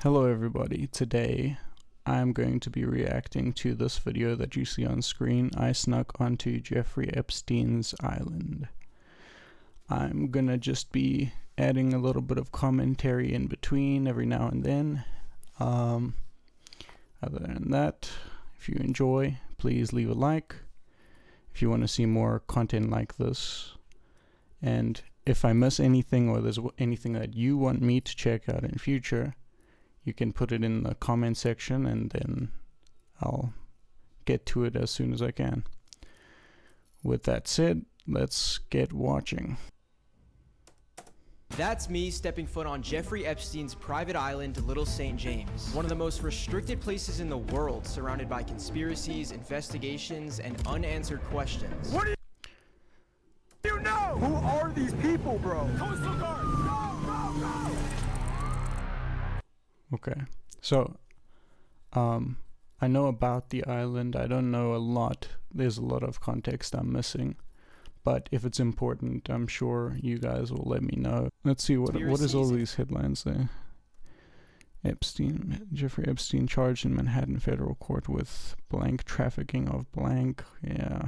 Hello everybody, today I'm going to be reacting to this video that you see on screen. I snuck onto Jeffrey Epstein's island. I'm gonna just be adding a little bit of commentary in between every now and then. Other than that, if you enjoy, please leave a like. If you want to see more content like this, and if I miss anything or there's anything that you want me to check out in future, you can put it in the comment section and then I'll get to it as soon as I can. With that said, let's get watching. That's me stepping foot on Jeffrey Epstein's private island, Little St. James. One of the most restricted places in the world, surrounded by conspiracies, investigations, and unanswered questions. What do you know? Who are these people, bro? Coastal Guard! Go, go, go! Okay, so I know about the island. I don't know a lot. There's a lot of context I'm missing, but if it's important, I'm sure you guys will let me know. Let's see what is all these headlines there. Jeffrey Epstein charged in Manhattan federal court with blank trafficking of blank. Yeah.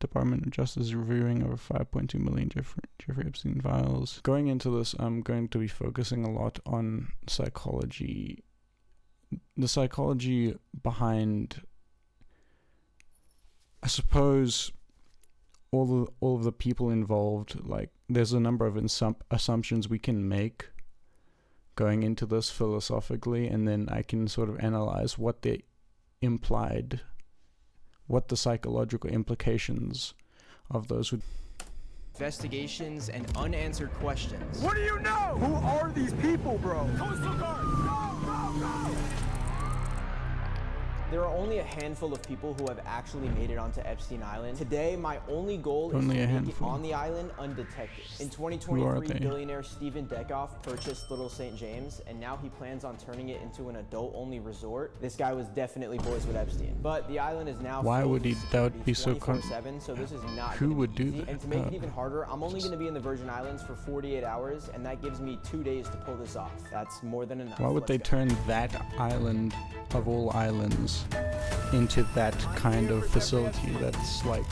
Department of Justice reviewing over 5.2 million Jeffrey Epstein files. Going into this, I'm going to be focusing a lot on psychology. The psychology behind, I suppose, all of the people involved. Like, there's a number of assumptions we can make going into this philosophically, and then I can sort of analyze what they implied, what the psychological implications of those would. Investigations and unanswered questions. What do you know? Who are these people, bro? Coastal Guard! Go, go, go! There are only a handful of people who have actually made it onto Epstein Island. Today, my only goal is to make it on the island undetected. In 2023, billionaire Stephen Dekoff purchased Little St. James, and now he plans on turning it into an adult-only resort. This guy was definitely boys with Epstein. But the island is now Why would he? That would be so 24/7, so this is not Who would do easy. that? And to make it even harder, I'm only going to be in the Virgin Islands for 48 hours, and that gives me 2 days to pull this off. That's more than enough. Why would they turn that island, of all islands, into that kind of facility? That's like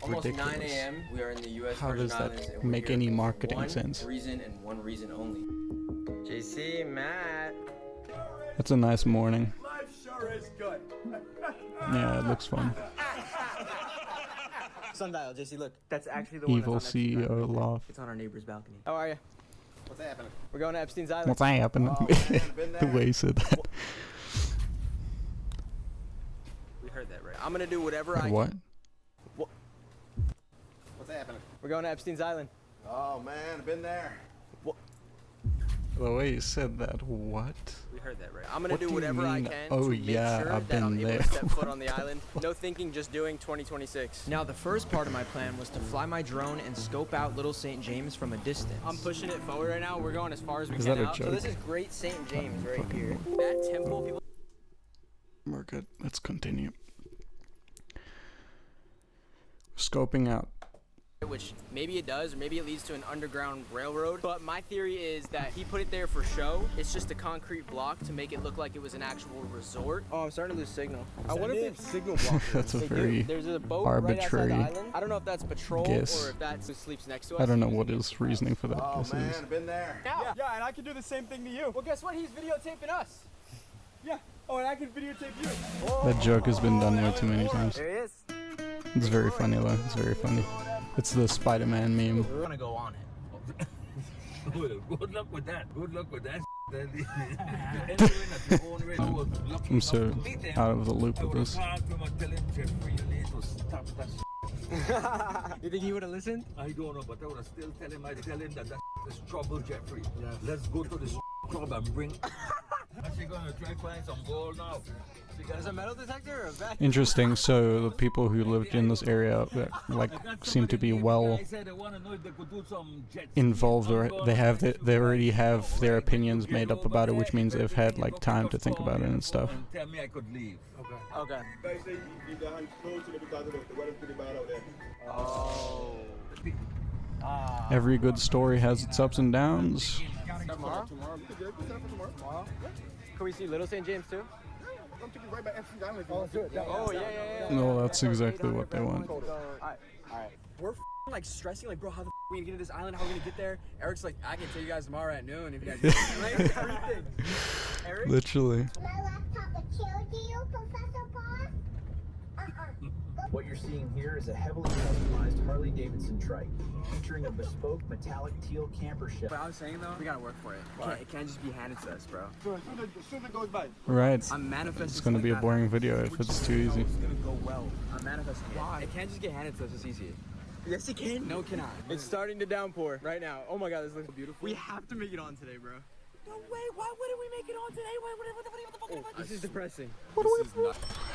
almost ridiculous. 9 a.m. We are in the U.S. How Virgin does Islands, that and we're make here any for marketing one sense? reason and one reason only. JC, Matt. That's a nice morning. Life sure is good. Yeah, it looks fun. Sundial, JC, look. That's actually the Evil one that's on Epstein's CEO island. laugh. It's on our neighbor's balcony. How are you? What's happening? We're going to Epstein's Island. What's happening? Oh, man, been The there. way he said that. We heard that right. I'm going to do whatever I What? can. What's happening? We're going to Epstein's Island. Oh man, I've been there. The way he said that. What? We heard that right. I'm going What to do do you whatever I mean? can Oh, to make yeah, sure I've that I'm been able there. to step foot on the island. No thinking, just doing 2026. Now, the first part of my plan was to fly my drone and scope out Little St. James from a distance. I'm pushing it forward right now. We're going as far as we Is can that a out. So joke? this is Great St. James right here. That temple, people. We're good. Let's continue. Scoping out. Which maybe it does, or maybe it leads to an underground railroad. But my theory is that he put it there for show. It's just a concrete block to make it look like it was an actual resort. Oh, I'm starting to lose signal. I wonder if it's signal block. That's a very There's a boat arbitrary right outside the island. I don't know if that's patrol guess. or if that's who sleeps next to us. I don't know what his reasoning for that Oh guess man, is. I've been there. Yeah. Yeah, and I can do the same thing to you. Well, guess what? He's videotaping us. Yeah. Oh, and I can videotape you. That joke has been done way too many times. There he is. It's very funny though. It's very funny. It's the Spider-Man meme. We're gonna go on it. Good luck with that. Good luck with that. I'm so out of the loop with this. You think he would have listened? I don't know, but I would have still tell him that that's trouble, Jeffrey. Yeah. Let's go to this club and bring. She's gonna try find some gold now. There's a metal detector or a vacuum? Interesting. So the people who lived in this area, like, seem to be well involved, or they already have their opinions made up about it, which means they've had like time to think about it and stuff. Tell me I could leave. Okay. Guys say keep the hand close to the because the weather's pretty bad out there. Oh. Every good story has its ups and downs. Tomorrow? Tomorrow. We could do it. We could for tomorrow. Tomorrow? Can we see Little St. James too? I'm taking you right by Epstein Island. Oh, yeah. No, that's exactly what they want. Alright. We're like stressing, like, bro, how the we gonna get to this island? How are we gonna get there? Eric's like, I can tell you guys tomorrow at noon if you guys get everything. Eric? Literally. My laptop appealed to you, Professor Boss? What you're seeing here is a heavily customized Harley-Davidson trike, featuring a bespoke metallic teal camper shell. But I was saying though, we gotta work for it. It can't just be handed to us, bro. As soon as it goes by. Right. I'm manifesting. It's gonna be a boring video if it's too easy. It's gonna go well. I'm manifesting. Why? It can't just get handed to us. It's easy. Yes, it can. No, it cannot. It's starting to downpour right now. Oh my god, this looks beautiful. We have to make it on today, bro. No way. Why wouldn't we make it on today? What the fuck? This is depressing.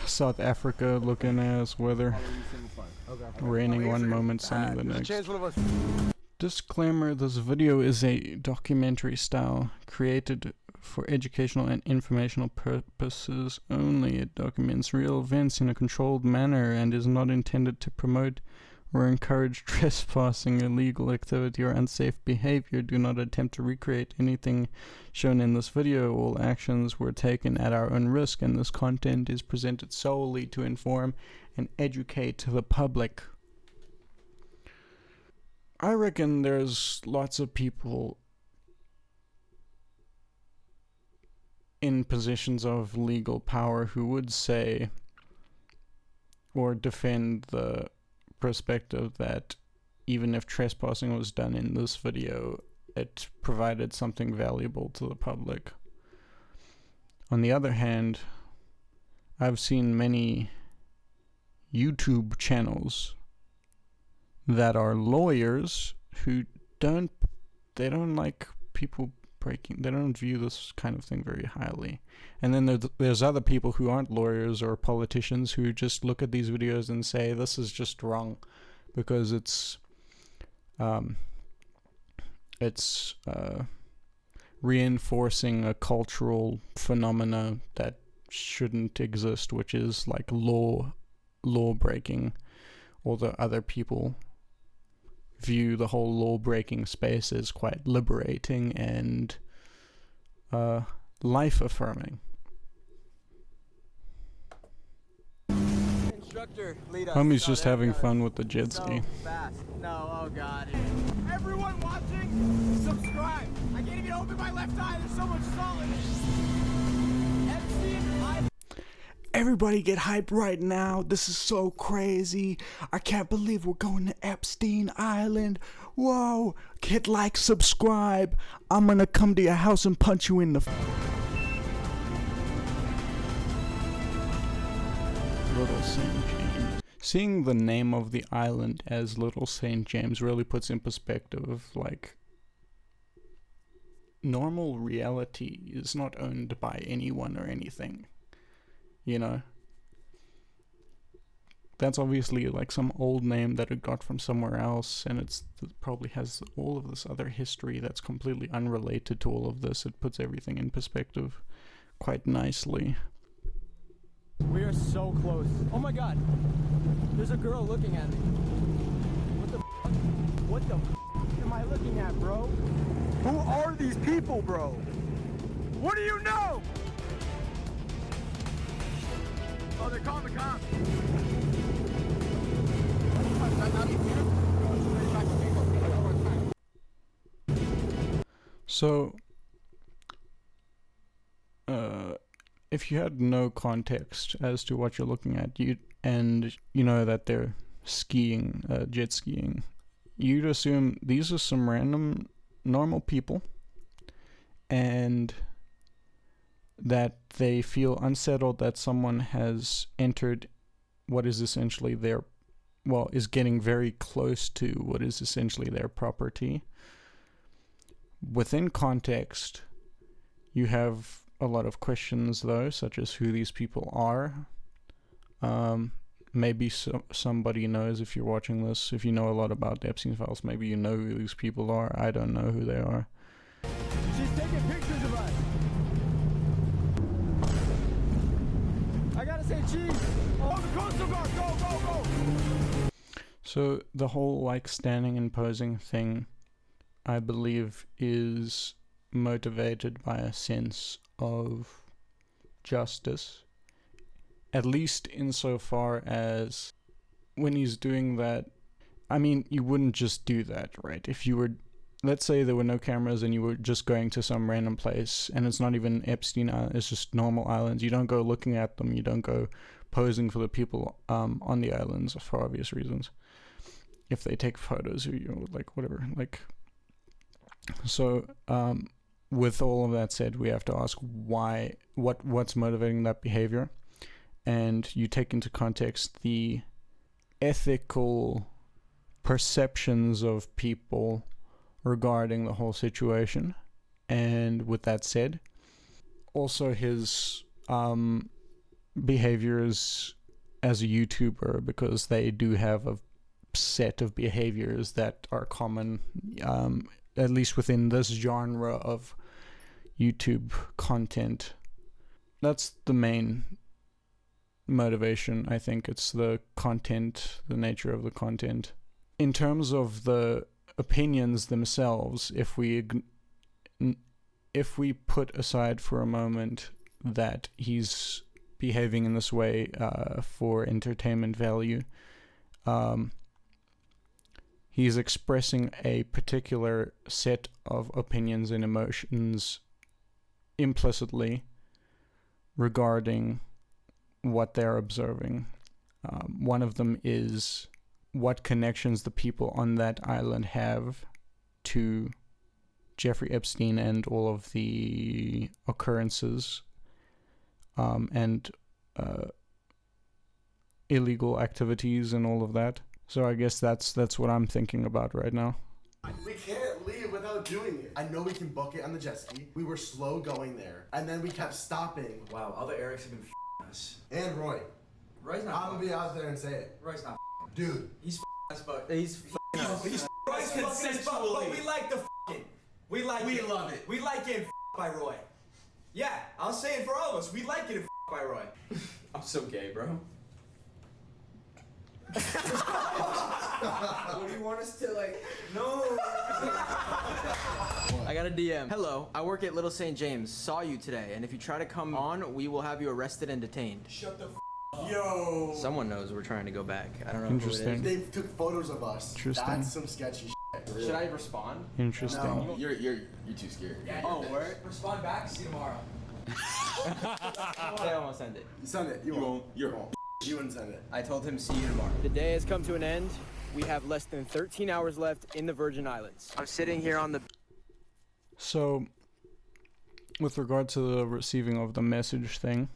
South Africa looking ass weather. Raining one moment, sunny the next. Disclaimer, this video is a documentary style created for educational and informational purposes only. It documents real events in a controlled manner and is not intended to promote or encourage trespassing, illegal activity, or unsafe behavior. Do not attempt to recreate anything shown in this video. All actions were taken at our own risk, and this content is presented solely to inform and educate the public. I reckon there's lots of people in positions of legal power who would say or defend the perspective that even if trespassing was done in this video, it provided something valuable to the public. On the other hand, I've seen many YouTube channels that are lawyers who don't like people breaking, they don't view this kind of thing very highly. And then there's other people who aren't lawyers or politicians who just look at these videos and say this is just wrong because it's reinforcing a cultural phenomena that shouldn't exist, which is like law breaking, although other people view the whole law-breaking space as quite liberating and life-affirming. Instructor, lead us. Homie's just having fun with the jet ski. So fast. No, oh god. Everyone watching, subscribe. I can't even open my left eye. There's so much salt in it. Epstein Island. Everybody get hyped right now. This is so crazy. I can't believe we're going to Epstein Island. Whoa. Hit like, subscribe. I'm gonna come to your house and punch you in the Little St. James. Seeing the name of the island as Little St. James really puts in perspective, like, normal reality is not owned by anyone or anything. You know, that's obviously like some old name that it got from somewhere else, and it probably has all of this other history that's completely unrelated to all of this. It puts everything in perspective quite nicely. We are so close. Oh my god. There's a girl looking at me. What the fuck? What the fuck am I looking at, bro? Who are these people, bro? What do you know? Oh, they're calling the cops. So, if you had no context as to what you're looking at, you know that they're skiing, jet skiing, you'd assume these are some random normal people, and that they feel unsettled that someone has entered what is essentially is getting very close to what is essentially their property. Within context, you have a lot of questions though, such as who these people are. Maybe somebody knows, if you're watching this, if you know a lot about the Epstein files, maybe you know who these people are. I don't know who they are. She's taking pictures of us. I gotta say cheese. Oh, the Coastal Guard, go. So the whole like standing and posing thing, I believe, is motivated by a sense of justice, at least insofar as when he's doing that. I mean, you wouldn't just do that, right? If you were, let's say there were no cameras and you were just going to some random place, and it's not even Epstein Island, it's just normal islands. You don't go looking at them, you don't go posing for the people on the islands for obvious reasons. If they take photos or, you know, like whatever, like. So, with all of that said, we have to ask what's motivating that behavior, and you take into context the ethical perceptions of people regarding the whole situation. And with that said, also his behaviors as a YouTuber, because they do have a set of behaviors that are common, at least within this genre of YouTube content. That's the main motivation. I think it's the content, the nature of the content. In terms of the opinions themselves, if we put aside for a moment that he's behaving in this way for entertainment value, he's expressing a particular set of opinions and emotions implicitly regarding what they're observing. One of them is what connections the people on that island have to Jeffrey Epstein and all of the occurrences and illegal activities and all of that. So I guess that's what I'm thinking about right now. We can't leave without doing it. I know we can book it on the jet ski. We were slow going there, and then we kept stopping. Wow, other Erics have been us. And Roy. Roy's not. I'm gonna be out there and say it. Roy's not. Dude. He's us, but He's Roy's consensually. But we like the We love it. We like getting by Roy. Yeah, I'll say it for all of us. We like getting by Roy. I'm so gay, bro. What do you want us to, like? No. I got a DM. Hello, I work at Little St. James. Saw you today, and if you try to come on, we will have you arrested and detained. Shut the up. Yo. Someone knows we're trying to go back. I don't know Interesting. who it is. They took photos of us. Interesting. That's some sketchy shit. Should I respond? Interesting. No. You're too scared. Yeah, Oh, word? Respond back. See you tomorrow. I almost send it. You send it. You won't. You won't. You wouldn't send it. I told him see you tomorrow. The day has come to an end. We have less than 13 hours left in the Virgin Islands. I'm sitting here on the... So, with regard to the receiving of the message thing,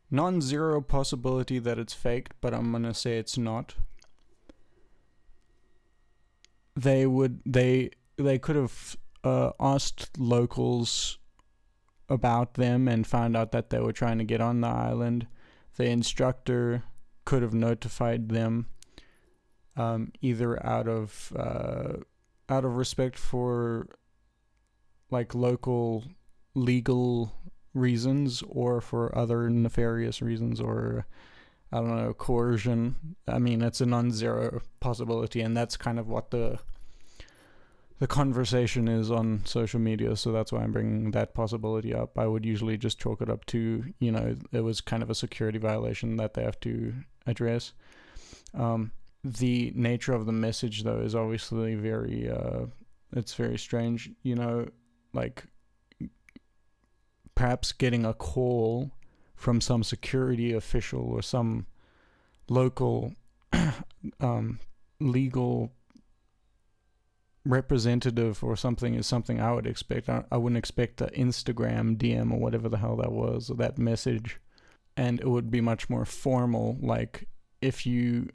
non-zero possibility that it's faked, but I'm gonna say it's not. They could have asked locals about them and found out that they were trying to get on the island. The instructor could have notified them, either out of respect for like local legal reasons or for other nefarious reasons, or I don't know, coercion. I mean, it's a non-zero possibility, and that's kind of what the conversation is on social media, so that's why I'm bringing that possibility up. I would usually just chalk it up to, you know, it was kind of a security violation that they have to address. The nature of the message, though, is obviously very, it's very strange, you know, like perhaps getting a call from some security official or some local legal representative or something is something I would expect. I wouldn't expect an Instagram DM or whatever the hell that was, or that message. And it would be much more formal, like if you,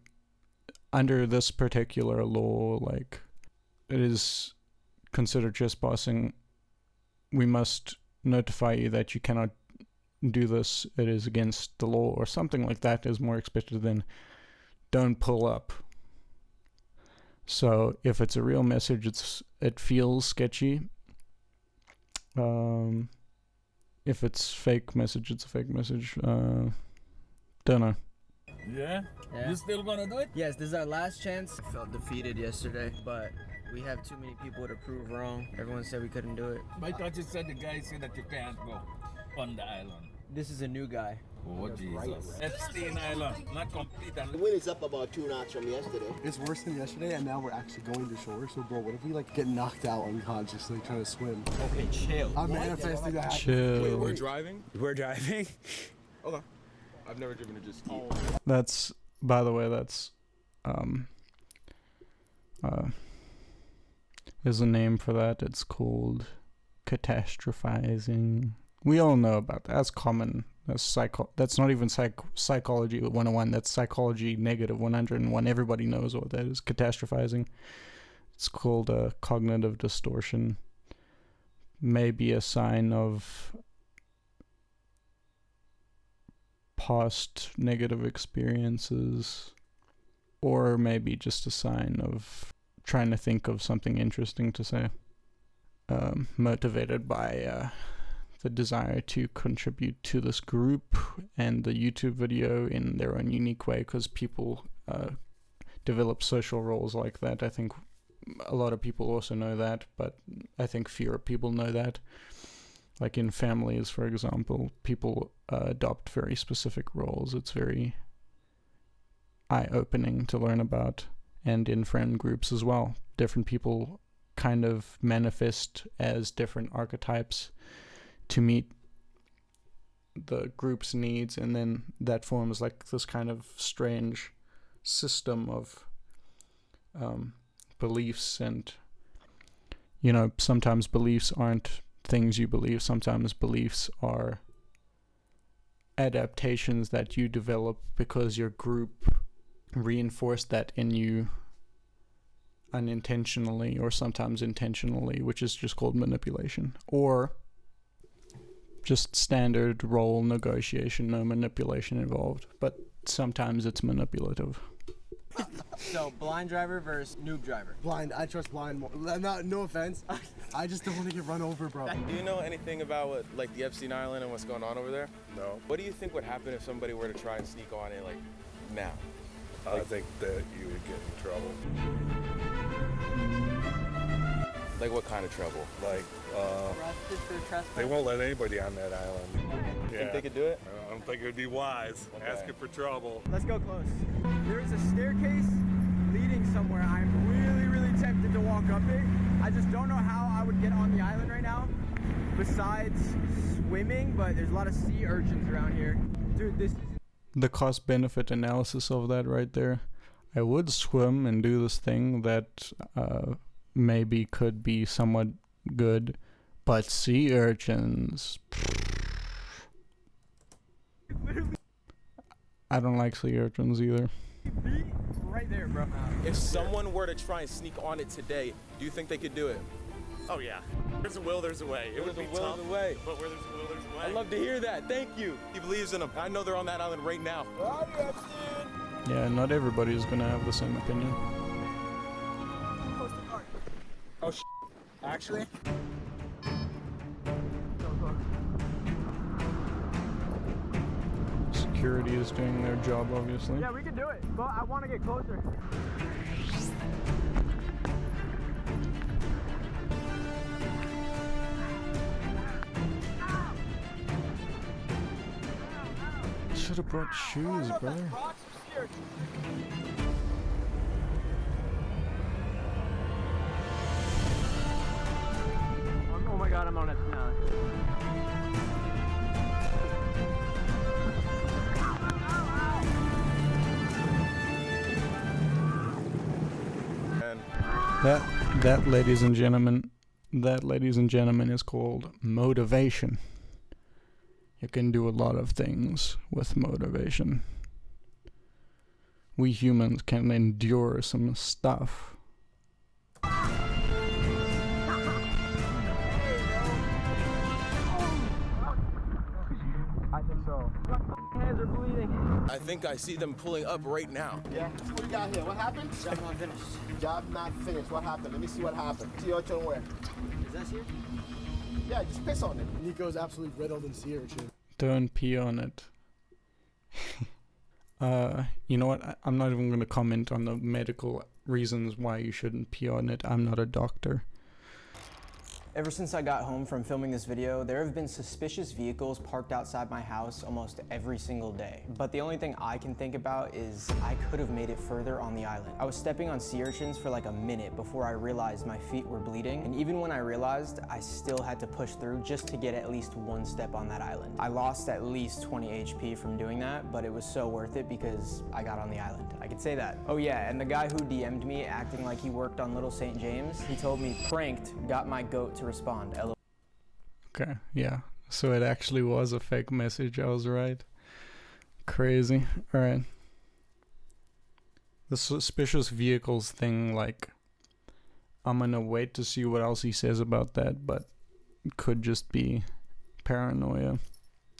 under this particular law, like it is considered trespassing, we must notify you that you cannot do this, it is against the law, or something like that is more expected than don't pull up. So if it's a real message, it feels sketchy. If it's fake message, it's a fake message. Don't know. Yeah? Yeah. You still gonna do it? Yes, this is our last chance. I felt defeated yesterday, but we have too many people to prove wrong. Everyone said we couldn't do it. I thought you said the guy said that you can't go on the island. This is a new guy. Oh, Jesus. Epstein Island, not complete. The wind is up about 2 knots from yesterday. It's worse than yesterday, and now we're actually going to shore. So, bro, what if we like get knocked out unconsciously trying to swim? Okay, chill. I'm manifesting that. Chill. Wait, we're driving? We're driving? Okay. I've never driven a jet ski. That's, by the way, that's there's a name for that. It's called catastrophizing. We all know about that. That's common. That's not even psychology 101. That's psychology negative 101. Everybody knows what that is. Catastrophizing. It's called cognitive distortion. Maybe a sign of past negative experiences, or maybe just a sign of trying to think of something interesting to say. Motivated by the desire to contribute to this group and the YouTube video in their own unique way, because people develop social roles like that. I think a lot of people also know that, but I think fewer people know that. Like in families, for example, people adopt very specific roles. It's very eye-opening to learn about. And in friend groups as well. Different people kind of manifest as different archetypes to meet the group's needs, and then that forms like this kind of strange system of beliefs. And you know, sometimes beliefs aren't things you believe. Sometimes beliefs are adaptations that you develop because your group reinforced that in you unintentionally, or sometimes intentionally, which is just called manipulation. Or just standard role negotiation, no manipulation involved, but sometimes it's manipulative. So, blind driver versus noob driver. Blind. I trust blind more. No offense. I just don't want to get run over, bro. Do you know anything about what, like the Epstein Island and what's going on over there? No. What do you think would happen if somebody were to try and sneak on it, like, now? I think that you would get in trouble. Like what kind of trouble? Like, Arrested for trespass? they won't let anybody on that island. You think they could do it? I don't think it would be wise. Okay. Asking for trouble. Let's go close. There is a staircase leading somewhere. I'm really, really tempted to walk up it. I just don't know how I would get on the island right now, besides swimming, but there's a lot of sea urchins around here. Dude, this is... The cost-benefit analysis of that right there. I would swim and do this thing that maybe could be somewhat good, but sea urchins... I don't like sea urchins either. Right there, bro. If someone were to try and sneak on it today, do you think they could do it? Oh yeah. There's a will, there's a way. It would be tough, but where there's a will, there's a way. I'd love to hear that. Thank you. He believes in them. I know they're on that island right now. Yeah, not everybody is gonna have the same opinion. Oh sh**. Actually? Security is doing their job, obviously. Yeah, we can do it, but I want to get closer. Should have brought shoes, brother. Oh my god, I'm on it now. That, ladies and gentlemen, is called motivation. You can do a lot of things with motivation. We humans can endure some stuff. I think so. My hands are bleeding. I think I see them pulling up right now. Yeah. What we got here? What happened? Job not finished. Job not finished. What happened? Let me see what happened. See your turn where? Is that here? Yeah, just piss on it. Nico's absolutely riddled in sea urchin. Don't pee on it. You know what? I'm not even going to comment on the medical reasons why you shouldn't pee on it. I'm not a doctor. Ever since I got home from filming this video, there have been suspicious vehicles parked outside my house almost every single day. But the only thing I can think about is I could have made it further on the island. I was stepping on sea urchins for like a minute before I realized my feet were bleeding. And even when I realized, I still had to push through just to get at least one step on that island. I lost at least 20 HP from doing that, but it was so worth it because I got on the island. I could say that. Oh yeah, and the guy who DM'd me acting like he worked on Little St. James, he told me pranked, got my goat to respond. Okay, yeah. So it actually was a fake message. I was right. Crazy. Alright. The suspicious vehicles thing, like, I'm gonna wait to see what else he says about that, but it could just be paranoia.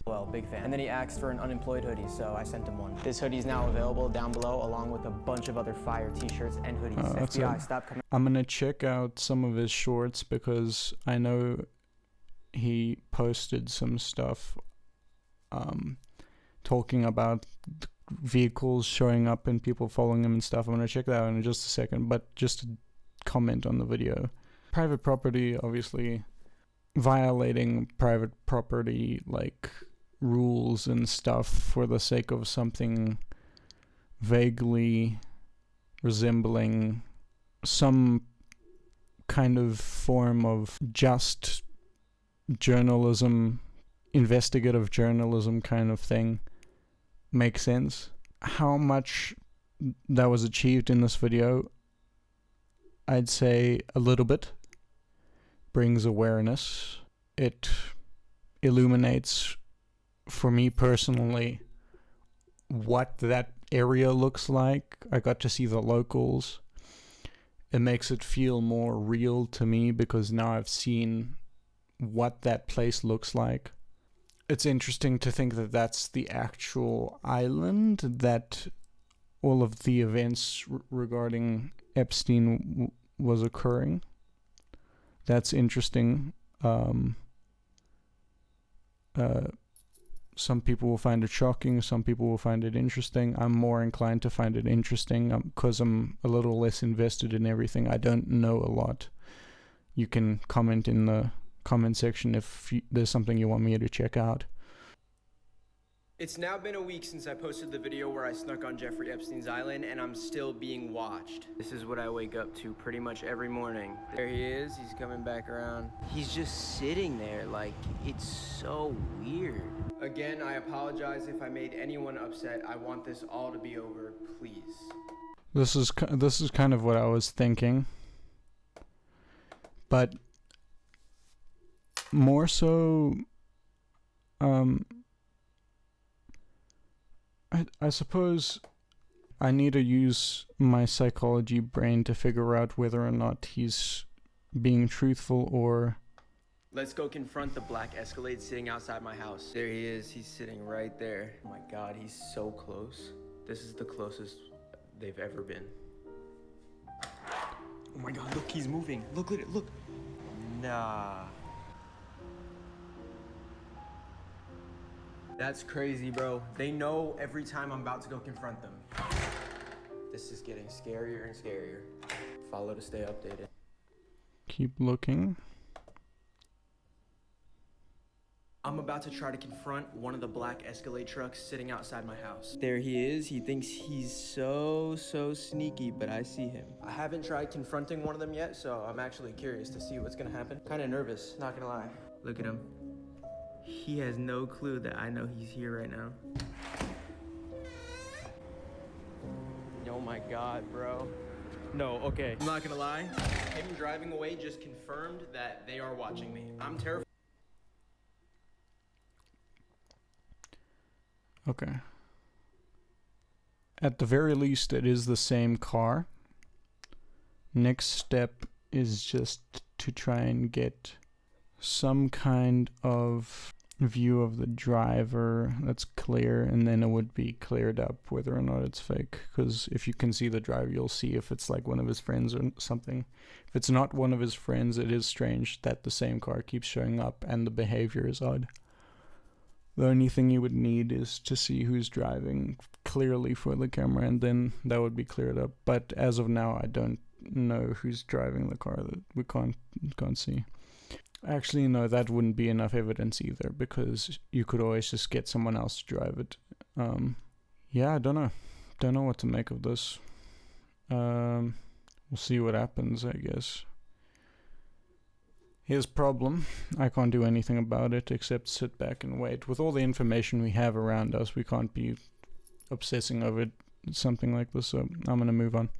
Well, big fan. And then he asked for an unemployed hoodie, so I sent him one. This hoodie is now available down below, along with a bunch of other fire t-shirts and hoodies. FBI, stop coming. I'm gonna check out some of his shorts because I know he posted some stuff talking about vehicles showing up and people following him and stuff. I'm gonna check that out in just a second, but just to comment on the video. Private property, obviously, violating private property, like, rules and stuff for the sake of something vaguely resembling some kind of form of just journalism, investigative journalism kind of thing, makes sense. How much that was achieved in this video, I'd say a little bit. Brings awareness. It illuminates, for me personally, what that area looks like. I got to see the locals. It makes it feel more real to me because now I've seen what that place looks like. It's interesting to think that that's the actual island that all of the events regarding Epstein was occurring. That's interesting. Some people will find it shocking, some people will find it interesting. I'm more inclined to find it interesting because I'm a little less invested in everything. I don't know a lot. You can comment in the comment section if there's something you want me to check out. It's now been a week since I posted the video where I snuck on Jeffrey Epstein's island, and I'm still being watched. This is what I wake up to pretty much every morning. There he is, he's coming back around. He's just sitting there, like, it's so weird. Again, I apologize if I made anyone upset. I want this all to be over, please. This is kind of what I was thinking. But more so, I suppose I need to use my psychology brain to figure out whether or not he's being truthful or... Let's go confront the black Escalade sitting outside my house. There he is, he's sitting right there. Oh my god, he's so close. This is the closest they've ever been. Oh my god, look, he's moving. Look at it, look. Nah. That's crazy, bro. They know every time I'm about to go confront them. This is getting scarier and scarier. Follow to stay updated. Keep looking. I'm about to try to confront one of the black Escalade trucks sitting outside my house. There he is. He thinks he's so sneaky, but I see him. I haven't tried confronting one of them yet, so I'm actually curious to see what's gonna happen. Kinda nervous, not gonna lie. Look at him. He has no clue that I know he's here right now. Oh my god, bro. No, okay. I'm not gonna lie. Him driving away just confirmed that they are watching me. I'm terrified. Okay. At the very least, it is the same car. Next step is just to try and get some kind of view of the driver that's clear, and then it would be cleared up whether or not it's fake, because if you can see the driver, you'll see if it's like one of his friends or something. If it's not one of his friends, it is strange that the same car keeps showing up and the behavior is odd. The only thing you would need is to see who's driving clearly for the camera, and then that would be cleared up. But as of now, I don't know who's driving the car. That we can't see. Actually, no, that wouldn't be enough evidence either, because you could always just get someone else to drive it. Yeah, I don't know what to make of this. We'll see what happens, I guess. His problem, I can't do anything about it except sit back and wait. With all the information we have around us, we can't be obsessing over something like this, so I'm gonna move on.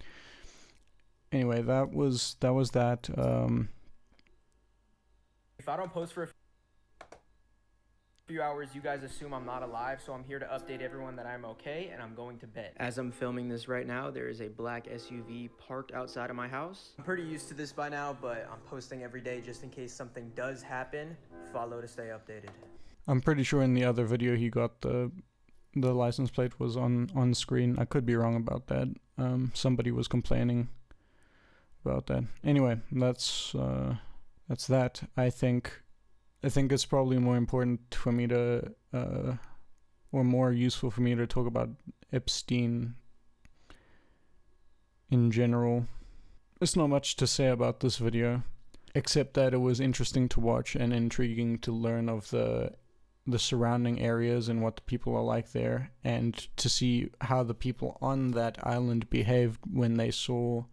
Anyway, that was that. If I don't post for a few hours, you guys assume I'm not alive, so I'm here to update everyone that I'm okay and I'm going to bed. As I'm filming this right now, there is a black SUV parked outside of my house. I'm pretty used to this by now, but I'm posting every day just in case something does happen. Follow to stay updated. I'm pretty sure in the other video he got the license plate was on screen. I could be wrong about that. Somebody was complaining about that. Anyway, that's that. I think it's probably more important for me to, or more useful for me to talk about Epstein in general. There's not much to say about this video, except that it was interesting to watch and intriguing to learn of the surrounding areas and what the people are like there, and to see how the people on that island behaved when they saw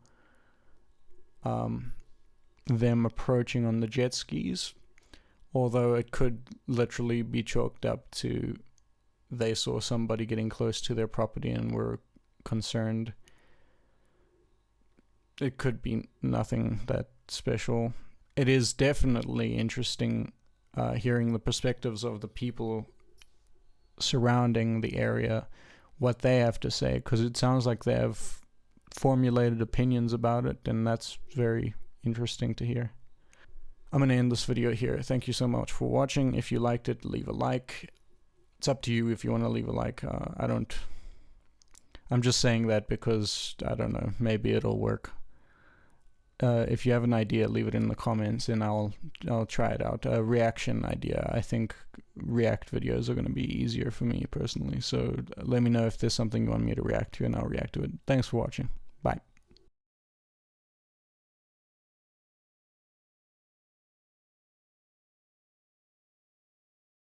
them approaching on the jet skis. Although it could literally be chalked up to they saw somebody getting close to their property and were concerned. It could be nothing that special. It is definitely interesting hearing the perspectives of the people surrounding the area, what they have to say, because it sounds like they have formulated opinions about it, and that's very interesting to hear. I'm going to end this video here. Thank you so much for watching. If you liked it, leave a like. It's up to you if you want to leave a like. I'm just saying that because, I don't know, maybe it'll work. If you have an idea, leave it in the comments and I'll try it out. A reaction idea. I think react videos are going to be easier for me personally. So let me know if there's something you want me to react to and I'll react to it. Thanks for watching. Bye.